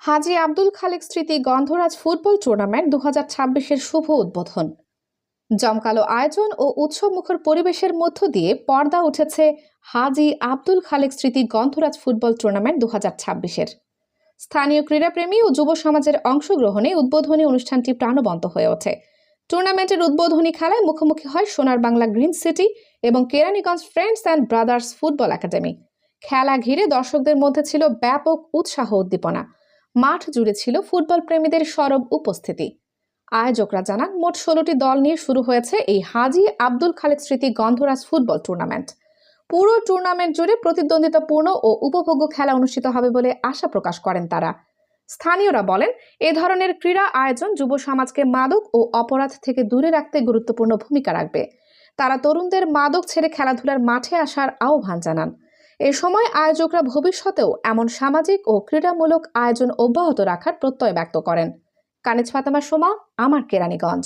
হাজী আব্দুল খালেক স্মৃতি গন্ধরাজ football tournament 2026-এর শুভ উদ্বোধন। জমকালো আয়োজন ও উৎসবমুখর পরিবেশের মধ্য দিয়ে পর্দা উঠেছে হাজী আব্দুল খালেক স্মৃতি গন্ধরাজ ফুটবল টুর্নামেন্ট 2026-এর। স্থানীয় ক্রীড়াপ্রেমী ও যুব সমাজের অংশগ্রহণে উদ্বোধনী অনুষ্ঠানটি প্রাণবন্ত হয়ে ওঠে। টুর্নামেন্টের উদ্বোধনী খেলায় মুখোমুখি হয় সোনার বাংলা গ্রিন সিটি এবং Keraniganj friends and brothers football academy. খেলা ঘিরে দর্শকদের মধ্যে ছিল ব্যাপক উৎসাহ উদ্দীপনা। মাঠ জুড়ে ছিল ফুটবল প্রেমীদের সরব উপস্থিতি। আয়োজকরা জানান, মোট 16টি দল নিয়ে শুরু হয়েছে এই হাজী আব্দুল খালেক স্মৃতি গন্ধরাজ ফুটবল টুর্নামেন্ট। পুরো টুর্নামেন্ট জুড়ে প্রতিদ্বন্দ্বিতাপূর্ণ ও উপভোগ্য খেলা অনুষ্ঠিত হবে বলে আশা প্রকাশ করেন তারা। স্থানীয়রা বলেন, এ ধরনের ক্রীড়া আয়োজন যুব সমাজকে মাদক ও অপরাধ থেকে দূরে রাখতে গুরুত্বপূর্ণ ভূমিকা রাখবে। তারা তরুণদের মাদক ছেড়ে খেলাধুলার মাঠে আসার আহ্বান জানান। এ সময় আয়োজকরা ভবিষ্যতেও এমন সামাজিক ও ক্রীড়ামূলক আয়োজন অব্যাহত রাখার প্রত্যয় ব্যক্ত করেন। কানিজ ফাতেমা সোমা, আমার কেরানীগঞ্জ।